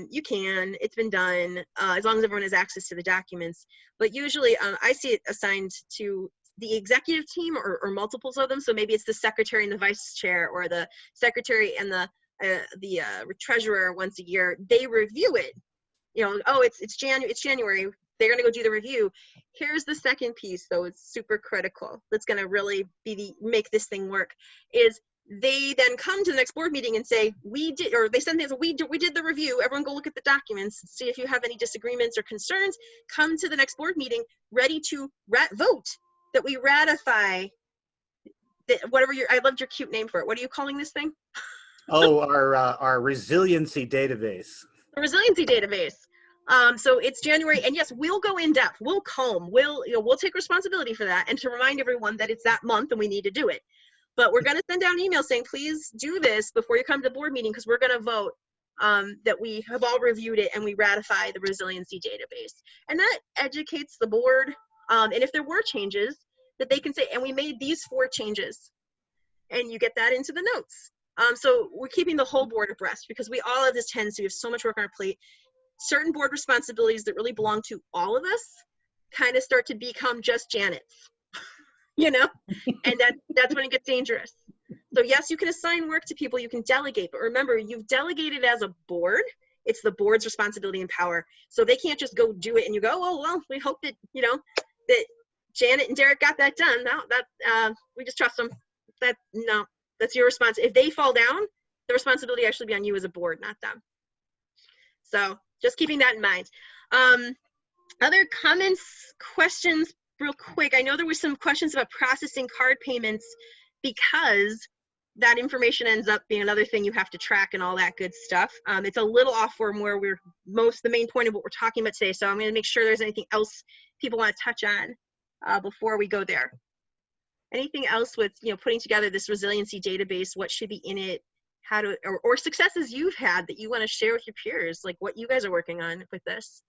You can, it's been done, as long as everyone has access to the documents. But usually I see it assigned to the executive team or multiples of them. So maybe it's the secretary and the vice chair, or the secretary and the treasurer once a year. They review it. You know, oh, it's January. They're going to go do the review. Here's the second piece, though. It's super critical. That's going to really be make this thing work. Is they then come to the next board meeting and say, we did, or they send things, we did the review. Everyone go look at the documents, see if you have any disagreements or concerns. Come to the next board meeting ready to vote that we ratify whatever I loved your cute name for it. What are you calling this thing? Oh, our Resiliency Database. The Resiliency Database. So it's January, and yes, we'll go in depth. We'll comb. We'll take responsibility for that, and to remind everyone that it's that month and we need to do it. But we're going to send out an email saying, please do this before you come to the board meeting, because we're going to vote that we have all reviewed it and we ratify the Resiliency Database. And that educates the board. And if there were changes, that they can say, and we made these 4 changes, and you get that into the notes. So we're keeping the whole board abreast, because we all have this tendency, we have so much work on our plate. Certain board responsibilities that really belong to all of us kind of start to become just Janet's, you know, and that's when it gets dangerous. So yes, you can assign work to people, you can delegate, but remember, you've delegated as a board. It's the board's responsibility and power. So they can't just go do it and you go, oh, well, we hope that, you know, that Janet and Derek got that done. No, that we just trust them. No, that's your response. If they fall down, the responsibility actually be on you as a board, not them. So just keeping that in mind. Other comments, questions, real quick. I know there was some questions about processing card payments because that information ends up being another thing you have to track and all that good stuff. It's a little off from where the main point of what we're talking about today. So I'm going to make sure there's anything else people want to touch on before we go there. Anything else with, you know, putting together this resiliency database, what should be in it, how to, or successes you've had that you want to share with your peers, like what you guys are working on with this?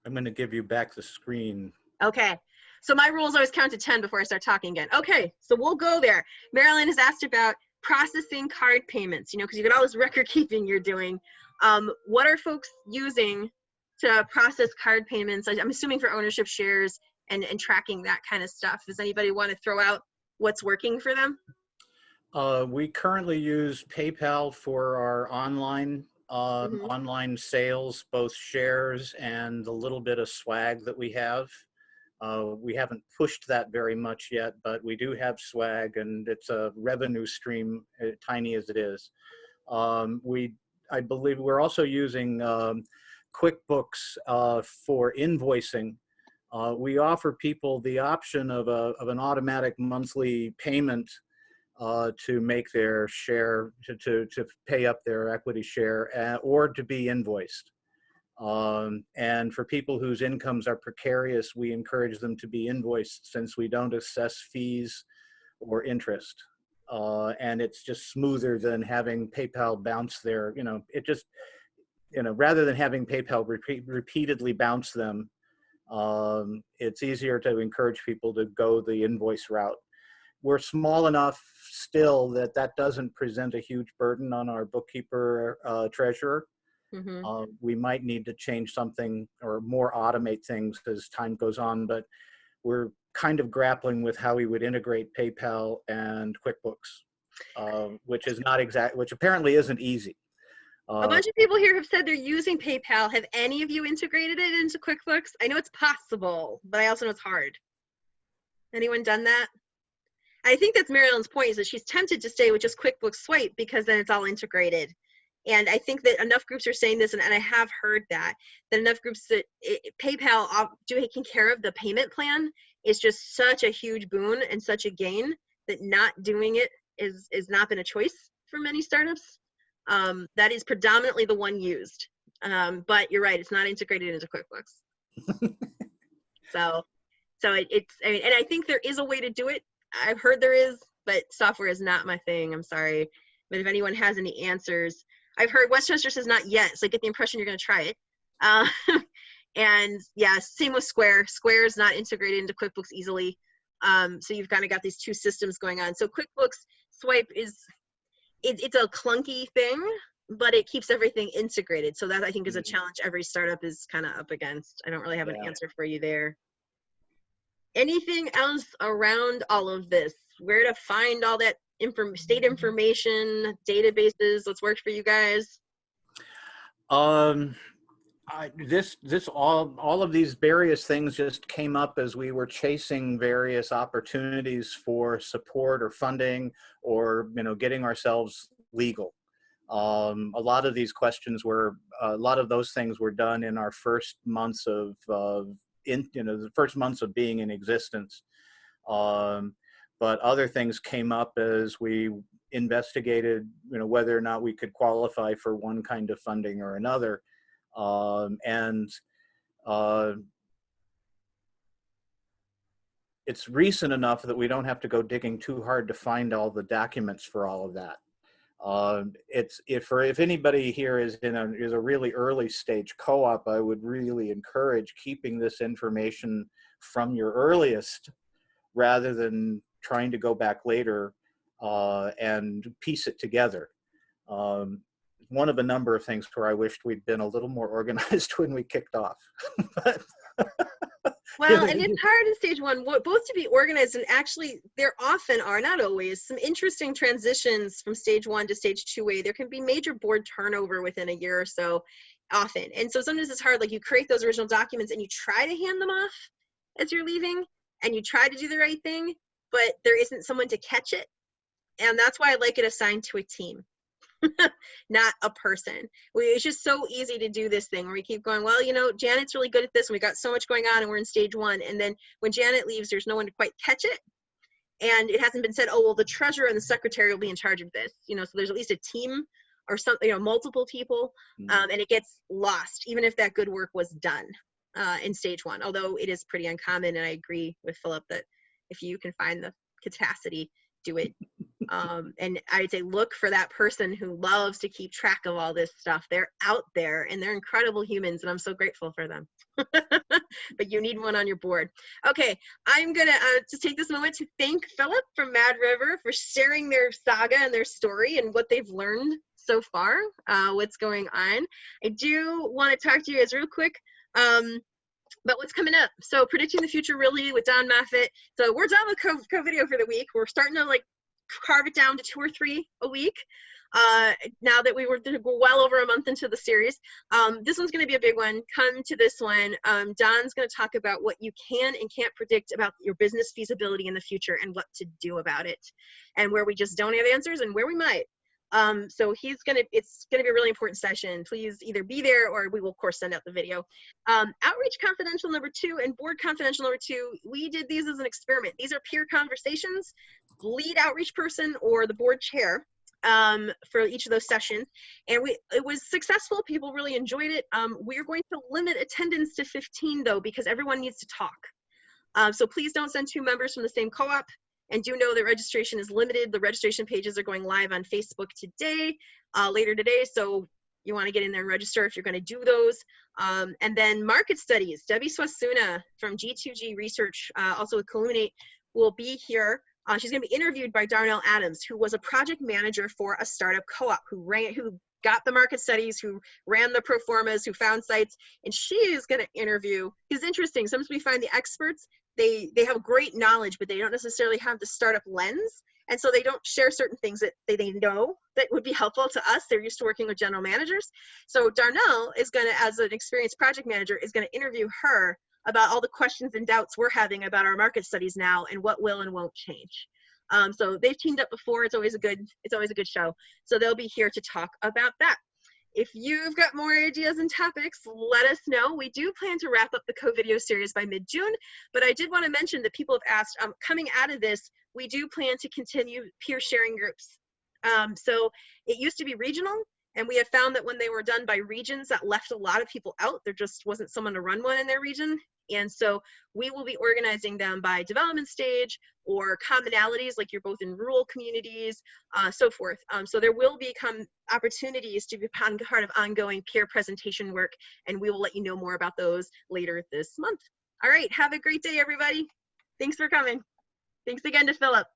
I'm going to give you back the screen. Okay. So my rules always count to 10 before I start talking again. Okay, so we'll go there. Marilyn has asked about processing card payments, you know, because you got all this record keeping you're doing. What are folks using to process card payments? I'm assuming for ownership shares and tracking that kind of stuff. Does anybody want to throw out what's working for them? We currently use PayPal for our online online sales, both shares and the little bit of swag that we have. We haven't pushed that very much yet, but we do have swag, and it's a revenue stream, tiny as it is. I believe we're also using QuickBooks for invoicing. We offer people the option of an automatic monthly payment to make their share, to pay up their equity share, or to be invoiced. And for people whose incomes are precarious, we encourage them to be invoiced since we don't assess fees or interest. And it's just smoother than having PayPal bounce their, you know, it just, you know, rather than having PayPal repeatedly bounce them, it's easier to encourage people to go the invoice route. We're small enough still that doesn't present a huge burden on our bookkeeper treasurer. We might need to change something or more automate things as time goes on, but we're kind of grappling with how we would integrate PayPal and QuickBooks, which apparently isn't easy. A bunch of people here have said they're using PayPal. Have any of you integrated it into QuickBooks? I know it's possible, but I also know it's hard. Anyone done that? I think that's Marilyn's point, is that she's tempted to stay with just QuickBooks Swipe because then it's all integrated. And I think that enough groups are saying this, and I have heard that enough groups that PayPal taking care of the payment plan is just such a huge boon and such a gain that not doing it is not been a choice for many startups. That is predominantly the one used. But you're right, it's not integrated into QuickBooks. so it's, I mean, and I think there is a way to do it. I've heard there is, but software is not my thing. I'm sorry. But if anyone has any answers, I've heard Westchester says not yet, so I get the impression you're going to try it. And yeah, same with Square. Square is not integrated into QuickBooks easily. So you've kind of got these two systems going on. So QuickBooks Swipe it's a clunky thing, but it keeps everything integrated. So that I think is a challenge every startup is kind of up against. I don't really have an answer for you there. Anything else around all of this? Where to find all that state information, databases, what's worked for you guys? All of these various things just came up as we were chasing various opportunities for support or funding, or, you know, getting ourselves legal. A lot of these questions were, a lot of those things were done in our first months of the first months of being in existence. But other things came up as we investigated, you know, whether or not we could qualify for one kind of funding or another. It's recent enough that we don't have to go digging too hard to find all the documents for all of that. If anybody here is a really early stage co-op, I would really encourage keeping this information from your earliest, rather than trying to go back later and piece it together. one of a number of things where I wished we'd been a little more organized when we kicked off. But, well, and it's hard in stage one, both to be organized, and actually there often are, not always, some interesting transitions from stage one to stage 2A. There can be major board turnover within a year or so often. And so sometimes it's hard, like you create those original documents and you try to hand them off as you're leaving and you try to do the right thing, but there isn't someone to catch it. And that's why I like it assigned to a team. Not a person. It's just so easy to do this thing where we keep going, well, you know, Janet's really good at this and we got so much going on and we're in stage one. And then when Janet leaves, there's no one to quite catch it. And it hasn't been said, oh, well, the treasurer and the secretary will be in charge of this. You know, so there's at least a team or something, you know, multiple people, and it gets lost, even if that good work was done in stage one. Although it is pretty uncommon, and I agree with Philip that if you can find the capacity, do it. And I'd say look for that person who loves to keep track of all this stuff. They're out there and they're incredible humans, and I'm so grateful for them. But you need one on your board. Okay, I'm gonna just take this moment to thank Philip from Mad River for sharing their saga and their story and what they've learned so far, what's going on. I do want to talk to you guys real quick about what's coming up. So predicting the future really with Don Moffitt. So we're done with COVIDeo for the week. We're starting to like carve it down to 2 or 3 a week. Now that we're well over a month into the series. This one's going to be a big one. Come to this one. Don's going to talk about what you can and can't predict about your business feasibility in the future and what to do about it, and where we just don't have answers and where we might. So it's going to be a really important session. Please either be there or we will of course send out the video. Outreach Confidential number 2 and Board Confidential number 2, we did these as an experiment. These are peer conversations, lead outreach person or the board chair for each of those sessions. And it was successful. People really enjoyed it. We're going to limit attendance to 15 though, because everyone needs to talk. So please don't send 2 members from the same co-op. And do know that registration is limited. The registration pages are going live on Facebook today, later today. So you want to get in there and register if you're going to do those. And then market studies. Debbie Swasuna from G2G Research, also with Colluminate, will be here. She's going to be interviewed by Darnell Adams, who was a project manager for a startup co-op who got the market studies, who ran the pro formas, who found sites. And she is going to interview. It's interesting. Sometimes we find the experts, they have great knowledge, but they don't necessarily have the startup lens. And so they don't share certain things that they know that would be helpful to us. They're used to working with general managers. So Darnell is going to, as an experienced project manager, is going to interview her about all the questions and doubts we're having about our market studies now and what will and won't change. So they've teamed up before. It's always a good show. So they'll be here to talk about that. If you've got more ideas and topics, let us know. We do plan to wrap up the COVIDeo series by mid-June, but I did want to mention that people have asked, coming out of this, we do plan to continue peer sharing groups. So it used to be regional, and we have found that when they were done by regions, that left a lot of people out. There just wasn't someone to run one in their region. And so we will be organizing them by development stage or commonalities, like you're both in rural communities, so forth. So there will become opportunities to be part of ongoing peer presentation work, and we will let you know more about those later this month. All right, have a great day, everybody. Thanks for coming. Thanks again to Philip.